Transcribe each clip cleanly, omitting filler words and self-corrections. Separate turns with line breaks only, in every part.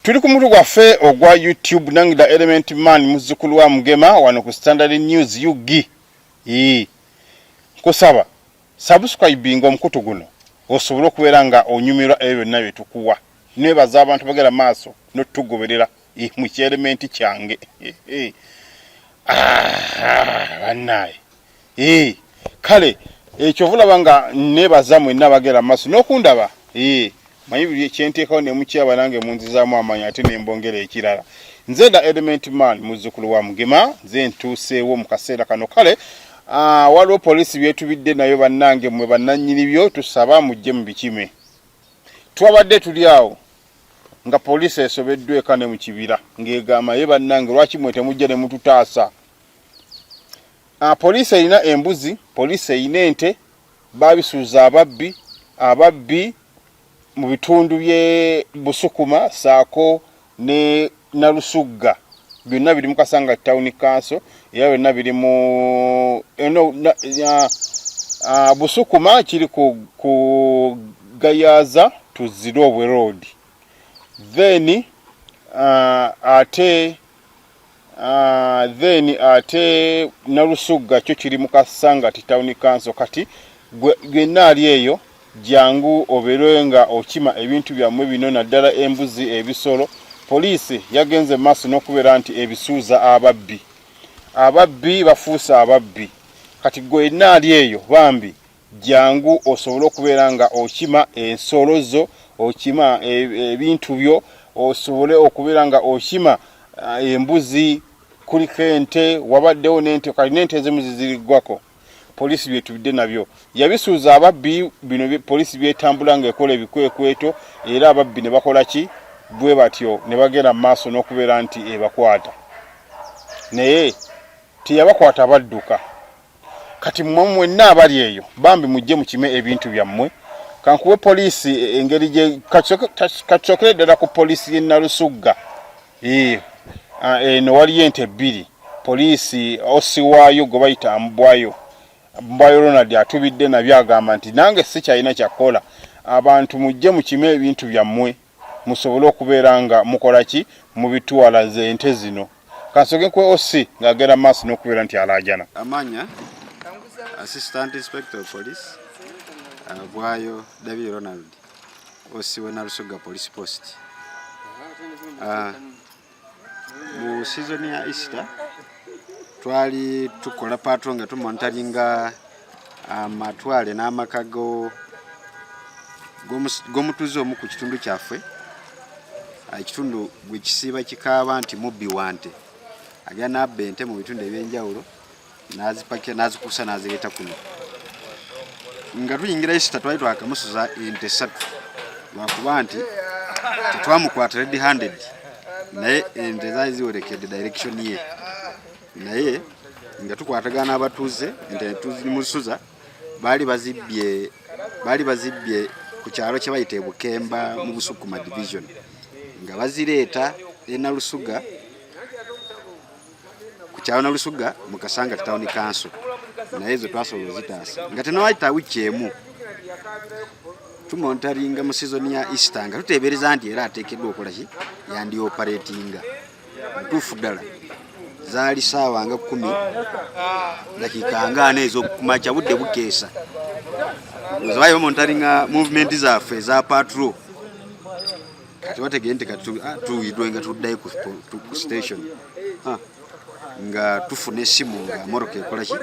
Tuli ku mutu gwaffe ogwa YouTube nangira Element Man muzzukulu wa Mugema wano ku Standard News UG. Kusaba subscribing omukutu guno osobola okubeera nga onyumirwa ebyo byonna bye tukuwa. Nebaza abantu bagera maaso notugoberera mu Element kyange. Bannaye. Kale ekyo vulaba nga nebaza mwenna bagera maaso n'okundaba. Mayibuli kyenteekawo ne mukyaba nange munzizaamu amaanyi ate ne mbongera ekirala. Nze da Element Man muzzukulu wa Mugema nze ntuuseewo mu kaseera kano. Kale waliwo poliisi byetubidde nayo bannange mwe bannannyini byo tusaba mujje mu bikime. Twabadde tuli awo nga poliisi esobeddwa eka ne mu kibira ng'egamba ye bannange lwaki mwe temujja ne mututaasa. Poliisi erina embuzi, poliisi erina ente, baabisuuza ababbi mu bitundu bye Busukuma saako ne Nalusugga byonna biri mu Kasanga Town Council era byonna biri mu Busukuma kiri ku Gayaza to Zirobwe Road. Then ate Nalusugga kyo kiri mu Kasanga Town Council. Kati gwenna ali eyo jangu oberenga okima ebintu byammwe bino naddala embuzi ebisolo. Poliisi yagenze maaso n'okubeera nti ebisuuza ababbi bafuusa ababbi. Kati gwenna ali eyo bambi jangu osobole okubeera nga okima ensolo zo, okima ebintu byo, osobole okubeera nga okima embuzi, kuliko ente, wabaddewo n'ente, kali n'ente ezimu ziziriggwako. Poliisi byetubidde nabyo yabisuuza ababbi bino poliisi byetambula ng'ekola ebikwekweto era ababbi ne bakola ki bwe batyo ne bagera maaso n'okubeera nti ebakwata naye teyabakwata badduka. Kati mmwe mwenna abali eyo bambi mujje mukime ebintu byammwe. Kankuwe poliisi engeri gye katusokere ddala ku poliisi y'e Nalusugga. Eno waliyo ente bbiri. Poliisi osiwaayo gwe bayita Mbwayo Ronald atubidde nabyo agamba nti nange si kyalina kyakola. Abantu mujje mukime ebintu byammwe musobole okubeera nga mukola ki mu bitwala z'ente zino. Kansoge kwe osi ng'agera maaso n'okubeera nti alaajana.
Amanya Assistant Inspector of Police Bwayo David Ronald osi we Nalusugga Police Post. Mu season ya Easter twali tukola patrol nga tumonitaringa amatwale n'amakago g'omutuuze omu ku kitundu kyaffe. Ekitundu gwe kisiiba kikaaba nti mubbi wante agenda n'abba ente mu bitundu ebyenjawulo n'azipakira n'azikuusa n'azireeta kuno. Nga tuyingira Easter twali twakamusuza ente 3 lwakuba nti tetwamukwata red handed naye ente zaali ziwerekedde direction ye. Naye nga tukwatagana n'abatuuze ente tuzimusuza baali bazibbye ku kyalo kye bayita Bukemba mu Busukuma division nga bazireeta e Nalusugga ku kyalo Nalusugga mu Kasanga Town Council. Naye zo twasobola zitaasa nga tenawayita wiki emu tumonitaringa mu season ya Easter nga tuteebereza nti era ateekeddwa okukola ki yandi operatinga ntuufu ddala. Zaali saawa nga 10 dakika nga 4 ez'okumakya budde bukeesa. Zabayo bamonitaringa movement zaffe za patrol. Kati bategeye nti tuyidwe nga tuddayo ku station nga tufune essimu nga moroka ekola ki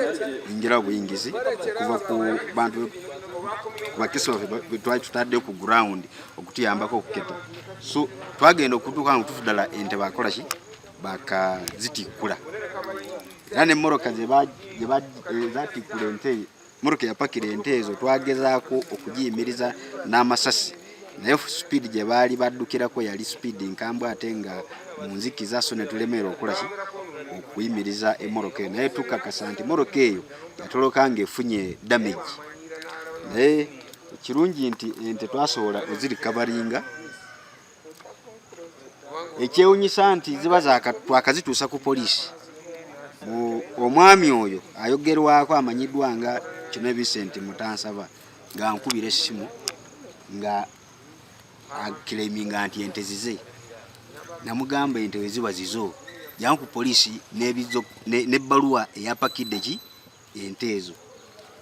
ingira obuyingizi okuva ku bantu bakisi baffe twali tutaddeyo ku ground okutuyambako okuketa. So twagenda okutuuka nga tufuddala ente bakola ki bakazitikkula era ne moroka zatikkula ente moroka yapakira ente ezo twagezaako okugiyimiriza n'amasasi naye speed gye baali baddukirako yali speed nkambwe ate nga mu nzikiza so ne tulemerera okukola ki okuyimiriza emoroka eyo naye tukakasa nti moroka eyo yatoloka ng'efunye damage. Naye kirungi nti ente twasobola ozirikabaringa. Ekyewunyisa nti ziba twakazituusa ku poliisi. Omwami oyo ayogerwako amanyiddwa nga Kino Vincent Mutansaba nga nkubira essimu nga claiming anti ente zize namugamba ente weziba zizo jangu ku poliisi n'ebbaluwa eyapakidde ki ente ezo.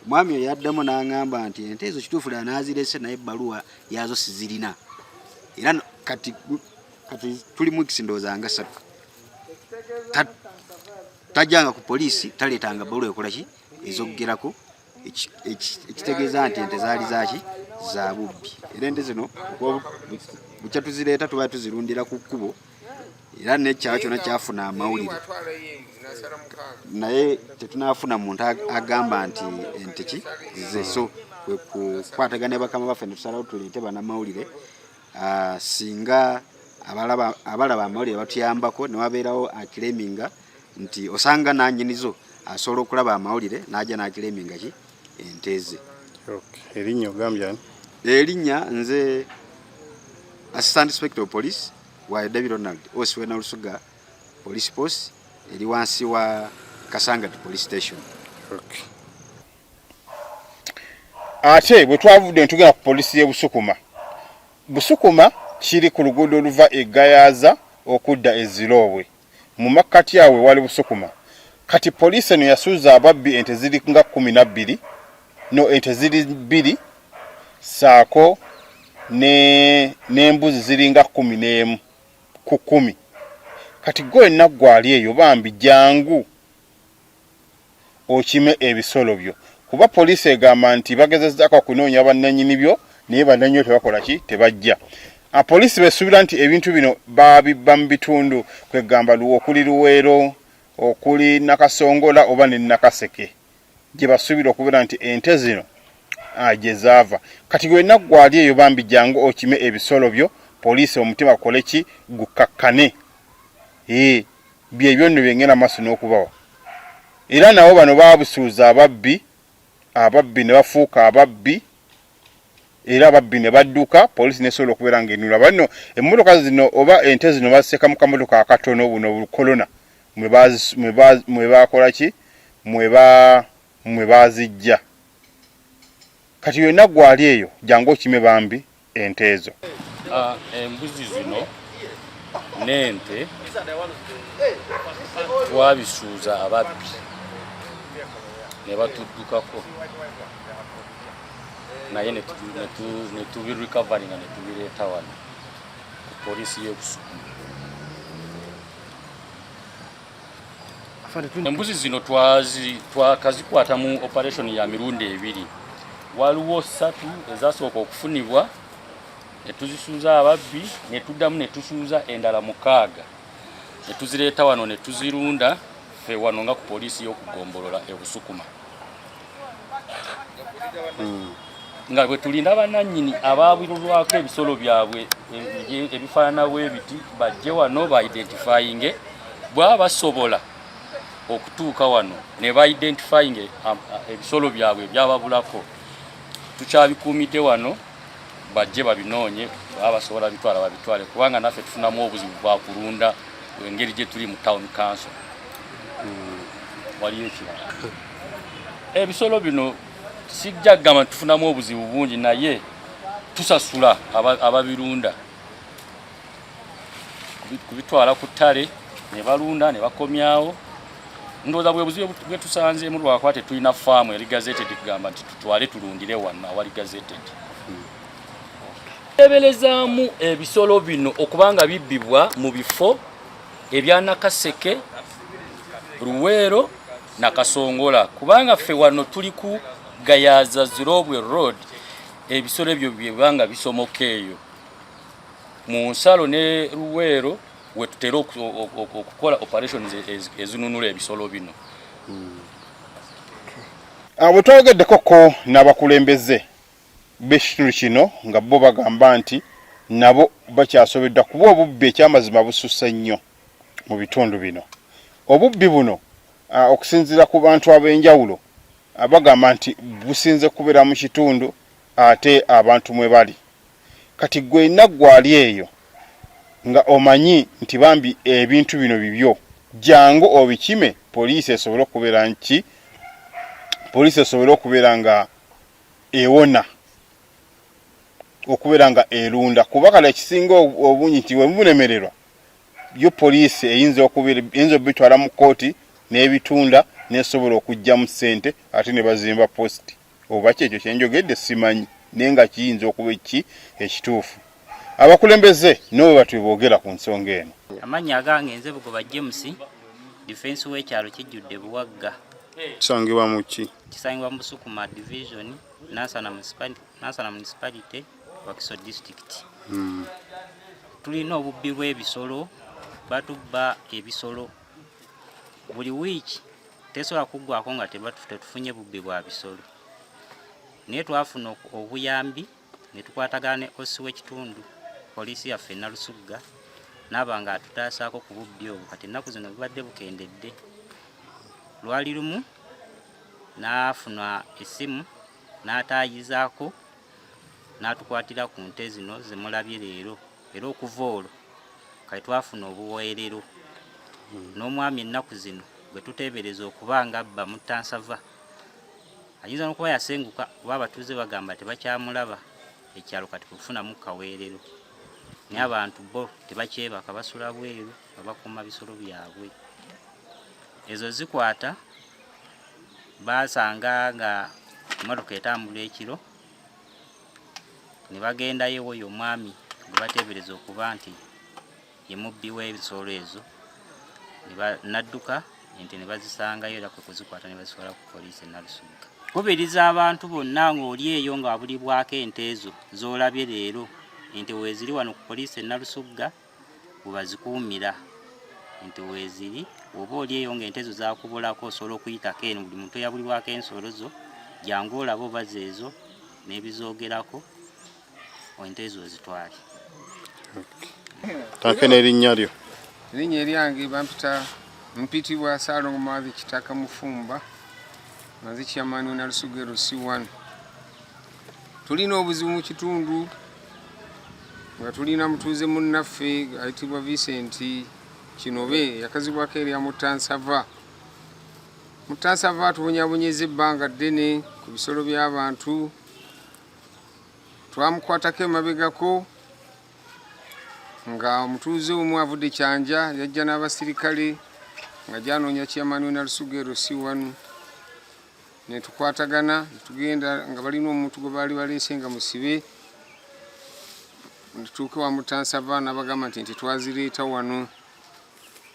Mwami oyo yaddamu n'aŋŋamba nti ente ezo kituufu ddala n'azirese naye ebbaluwa yazo sizirina. Era kati tuli mu kisindooza nga 3 tajjanga ku poliisi taleetanga bbaluwa ekola ki ezoggerako ekitegeeza nti ente zaali zaki za bubbi. Era ente zino bukya tuzireeta tuba tuzirundira ku kkubo era n'ekyalo kyonna kyafuna amawulire naye tetunaafuna muntu agamba nti ente ki zize. So kwe kukwatagana bakama baffe ne tusalawo tuleete bannamawulire singa abalaba amawulire batuyambako ne wabeerawo akireminga nti osanga nannyinizo asobola okulaba amawulire n'ajja n'akireminga ki ente ze.
Erinnya ogambye ani?
Erinnya nze Assistant Inspector of Police wa David Ronald Oswe na Lusuga Police Post eri wansi wa Kasangati Police Station.
Ate bwe twavudde ntugenda ku poliisi y'e Busukuma kiri ku luguudo oluva e Gayaza okudda e Zirowe. Mu makkati awe wali Busukuma. Kati poliisi eno yasuuza ababbi ente ziri nga 12 no ente ziri 2 saako n'embuzi ziri nga 11 ku 10. Kati gwe naggwali eyo bambi jangu okime ebisolo byo kuba poliisi egamba nti bagezezzaako okunoonya bannannyini byo naye bannannyini tebakola ki tebajja. Poliisi besuubira nti ebintu bino babibba mu bitundu kwegamba okuli Luweero okuli Nakasongola oba ne Nakaseke gye basuubira okubeera nti ente zino gye zaava. Kati gwe naggwali eyo bambi jangu okime ebisolo byo poliisi omutima gukole ki gukakkane. Byebyo nno byengenda maaso n'okubawa. Era nabo bano baabusuuza ababbi ne bafuuka ababbi era ababbi ne badduka poliisi nesobola okubeera ng'enula. Banno emmotoka zino oba ente zino baziseka mu kamotoka akatono buno bukolona mwe bakola ki mwe bazijja. Kati yonna gwali eyo jangu okime bambi ente ezo.
Embuzi zino n'ente twabisuuza ababbi ne batuddukako naye ne tubirikavaringa ne tubireeta wano ku poliisi y'e Busukuma. Embuzi zino twakazikwata mu operation ya mirundi 2. Waliwo 3 ezasooka okufunibwa ne tuzisuuza ababbi ne tuddamu ne tusuuza endala 6 ne tuzireeta wano ne tuzirunda ffe wano nga ku poliisi y'okugombolola e Busukuma. Nga bwe tulinda bannannyini abaabulwako ebisolo byabwe ebifaanana bw'ebiti bajje wano ba-identifyinge bw'aba basobola okutuuka wano ne ba-identifyinge ebisolo byabwe byababulako tukyabikuumidde wano bajje babinoonye baba basobola bitwala babitwale kubanga naffe tufunamu obuzibu bwa kulunda engeri gye tuli mu town council. Waliyo ekirala ebisolo bino sijja kugamba tufunamu obuzibu bungi naye tusasula ababirunda kubitwala ku ttale ne balunda ne bakomyawo. Ndowooza bwe buzibu bwe tusanzeemu lwakwate tulina faamu eri gazeted kugamba nti tutwale tulundire wano awali gazeted. Eberezaamu ebisolo bino okubanga bibbibwa mu bifo ebya Nakaseke, Luweero, Nakasongola kubanga ffe wano tuli ku Gayaza Zirobwe Road ebisolo ebyo byebanga bisomoka eyo mu nsalo ne Luweero we tutera okukola operations ezinunula ebisolo bino.
Bwe twogeddekoko n'abakulembeze b'ekitundu kino nga bo bagamba nti nabo bakyasobeddwa kuba obubbi ekyamazima bususse nnyo mu bitundu bino. Obubbi buno okusinziira ku bantu ab'enjawulo bagamba nti businze kubeera mu kitundu ate abantu mwe bali. Kati gwe naggwali eyo nga omanyi nti bambi ebintu bino bibyo jangu obikime poliisi esobole okubeera nki poliisi esobole okubeera nga ewona okubeera nga erunda kuba kale ekisinga obungi nti we munemererwa yo poliisi eyinza obitwala mu kooti n'ebitunda nesobola okujja mu ssente ate ne bazimba posti oba kyekyo kyenjogedde simanyi naye nga kiyinza okuba ekituufu. Abakulembeze n'owe batweboogera ku nsonga eno.
Amannya agange nze Bugoba James, defense w'ekyalo kijjudde Buwagga.
Kisangibwa mu ki?
Kisangibwa mu Busukuma division, Nansana municipality, Wakiso district. Tulina obubbi bw'ebisolo, batubba ebisolo. Buli wiiki tesobola kuggwako nga tetufunye bubbi bwa bisolo. Naye twafuna obuyambi ne tukwatagana ne osi w'ekitundu poliisi yaffe Nalusugga n'aba nga atutaasaako ku bubbi obwo. Kati ennaku zino bubadde bukendedde. Lwali lumu n'afuna essimu n'ataayizaako n'atukwatira ku nte zino ze mulabye leero. Era okuva olwo kati twafuna obuweerero n'omwami ennaku zino gwe tuteebereza okuba nga abba Mutansava ayinza n'okuba yasenguka kuba abatuuze bagamba tebakyamulaba ekyalo kati kufunamu kaweerero. Naye abantu bo tebakyebaka, basula bweru babakuuma bisolo byabwe. Ezo zikwata basanga nga emmotoka etambula ekiro ne bagendayo oyo omwami gwe bateebereza okuba nti ye mubbi w'ebisolo ezo, n'adduka ente ne bazisangayo era kwe kuzikwata ne bazitwala ku poliisi e Nalusugga. Kubiriza abantu bonna ng'oli eyo nga wabulibwako ente ezo z'olabye leero, ente weeziri wano ku poliisi e Nalusugga webazikuumira. Ente weeziri oba oli eyo ng'ente ezo zakubulako osobola okuyitako eno, buli muntu eyabulibwako ensolo zo jangu olaba oba zeezo n'ebizoogerako ente ezo zitwale.
Tanke n'erinnya lyo?
Erinnya eryange mpitibwa Saalongo Maazi Kitaka Mufumba, Maazi Chairman wa Nalusugga LC1. Tulina obuzibu mu kitundu nga tulina mutuuze munnaffe ayitibwa Vincent Kinobe yakazibwako erya Mutansava. Mutansava atubonyabonyeza ebbanga ddene ku bisolo by'abantu. Twamukwatako emabegako nga omutuuze omu avudde Kyanja yajja n'abasirikale nga gyanoonya Chairman wa Nalusugga LC1 ne tukwatagana tugenda nga balina omuntu gwe baali baleese nga musibe. Tutuuke wa Mutansava n'abagamba nti twazireeta wano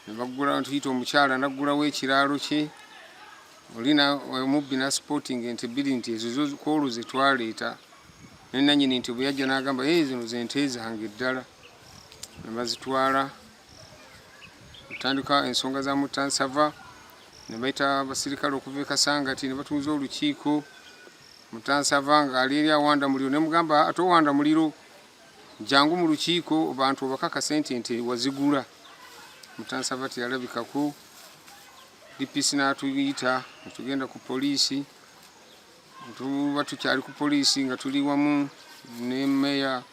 ne baggula tuyita omukyala n'aggulawo ekiraalo kye. Olina omubbi n'asupporting ente bbiri nti ezo koolo ze twaleeta. Ne nannyini nti bwe yajja n'agamba zino ze nte zange ddala. Ne bazitwala. Tutandika ensonga za Mutansava ne bayita abasirikale okuva e Kasangati ne batuuza olukiiko. Mutansava ng'ali eri awanda muliro ne mugamba ate owanda muliro jangu mu lukiiko abantu obakakase nti ente wazigula. Mutansava teyalabikako. DPC n'atuyita ne tugenda ku poliisi. Tuba tukyali ku poliisi nga tuli wamu ne meya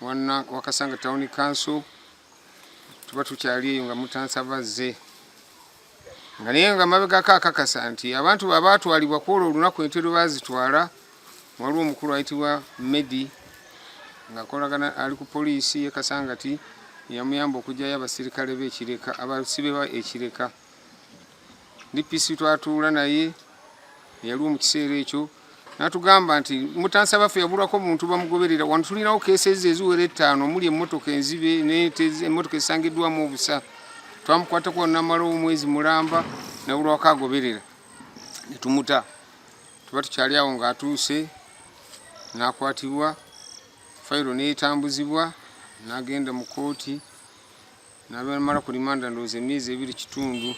wa Kasanga Town Council. Tuba tukyali eyo nga Mutansava azze. Nga naye nga mabegako akakasa nti abantu abaatwalibwa kwolwo olunaku ente lwe baazitwala waliwo omukulu ayitibwa Medi ng'akolagana ali ku poliisi y'e Kasangati yamuyamba okugyayo abasirikale b'Ekireka, abasibe ba Ekireka. DPC twatuula naye yaliwo mu kiseera ekyo n'atugamba nti Mutansava ffe yabulwako omuntu bamugoberera wano tulinawo keesezi eziwera 5 omuli emmotoka enzibe emmotoka esangiddwamu obusa. Twamukwatako namala omwezi mulamba nabulwako agoberera ne tumuta. Tuba tukyali awo ng'atuuse n'akwatibwa, fayiro n'etambuzibwa n'agenda mu kooti n'abamala ku limanda ndowooza emyezi 2 kitundu.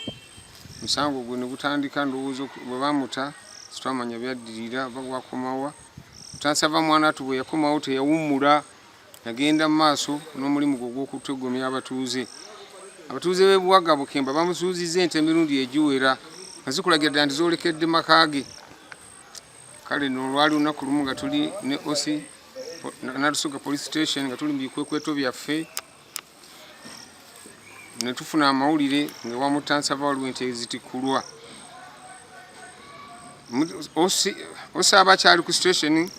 Musango gwe ne gutandika ndowooza bwe bamuta twamanya byaddirira bagwakomawa. Mutansava mwana atu bwe yakomawo teyawummula yagenda mu maaso n'omulimu gwe gw'okutegomya abatuuze. Abatuuze b'e Buwagga Bukemba bamusuuzizza ente emirundi egiwera nga zikulagira ddala nti zoolekedde maka ge. Kale no lwali lunaku lumu nga tuli ne OC Nalusugga Police Station nga tuli mu bikwekweto byaffe ne tufuna amawulire ng'ewa Mutansava waliwo ente ezitikulwa. OC abakyali ku station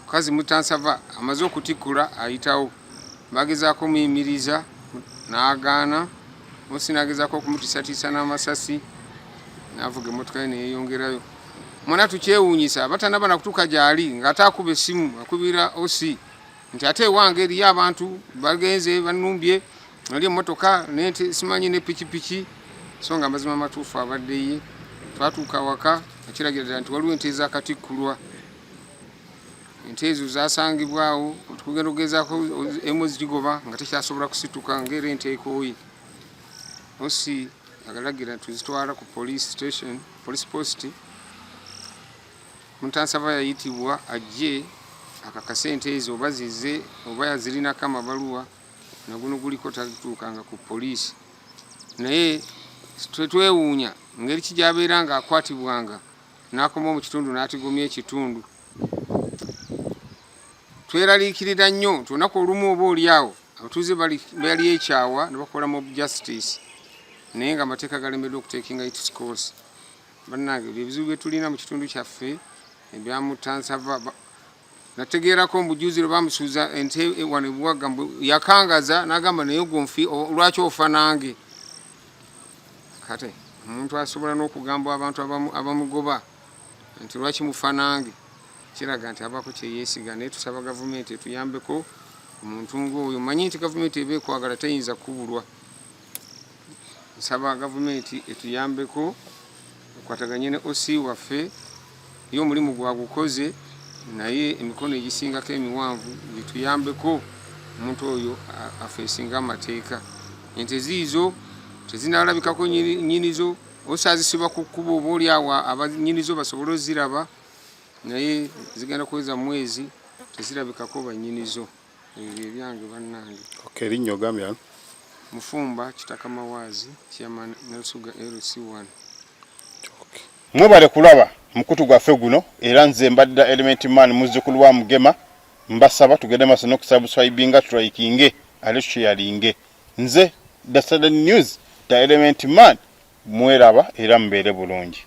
mukazi Mutansava amaze okutikula ayitawo bagezaako muyimiriza n'agaana osinagezako okumutiisatiisa n'amasasi n'avuga emmotoka ye neeyongerayo. Mwona tukyewuunyisa abatanaba nakutuuka gy'ali ng'ate akuba essimu akubira osi nti ate ewange eriyo abantu bagenze banumbye oli emmotoka nente simanyi ne pikipiki so nga amazima matuufu abadde ye. Twatuuka waka akiragira ddala nti waliwo ente ezakatikkulwa. Ente ezo zasangibwawo tukugenda okugezaako emu zigigoba nga tekyasobola kusituka ng'era ente ekooyi. Osi agalagira tuzitwala ku police station, police post. Muntansava yayitibwa ajje akakase ente ezo oba zize oba yazirinako amabaluwa naguno guliko talituukanga ku poliisi. Naye twewuunya ngeri ki gy'abeera nga akwatibwanga n'akoma mu kitundu n'atigomya ekitundu. Tweraliikirira nnyo nti olunaku olumu oba oliawo abatuuze bali ekyawa ne bakola mob justice naye nga amateeka galemeddwa okuteekinga its course. Bannange ebyo ebizibu bye tulina mu kitundu kyaffe ebya Mutansava. Nategeerako omujuzi lwe bamusuuza ente wano e Buwagga yakangaza n'agamba naye gonfi lwaki ofa nange. Kate omuntu asobola n'okugamba abantu abamugoba nti lwaki mufa nange kiraga nti abaako kyeyeesiga. Naye tusaba gavumenti etuyambeko omuntu ng'oyo. Manyi nti gavumenti eba ekwagala teyinza kubulwa. Nsaba gavumenti etuyambeko ekwataganye ne OC waffe yo omulimu gwagukoze naye emikono egisingako emiwanvu gituyambeko omuntu oyo afeesinga amateeka. Ente ziizo tezinalabikako nnyinizo osazisiba ku kkubo oba oliawo abannyinizo basobole oziraba naye zigenda kuweza mwezi tezirabikako bannyinizo. Ebyo ebyange bannange.
Erinnya ogambye
Mufumba Kitaka Mawaazi Chairman Nelsuga LC1.
Mwebale kulaba mukutu gwaffe guno era nze mbadde Element Man muzzukulu wa Mugema. Mbasaba tugende maaso n'okusubscribinga tulayikinge ate tusharinge. Nze The Southern News The Element Man mweraba era mbeere bulungi.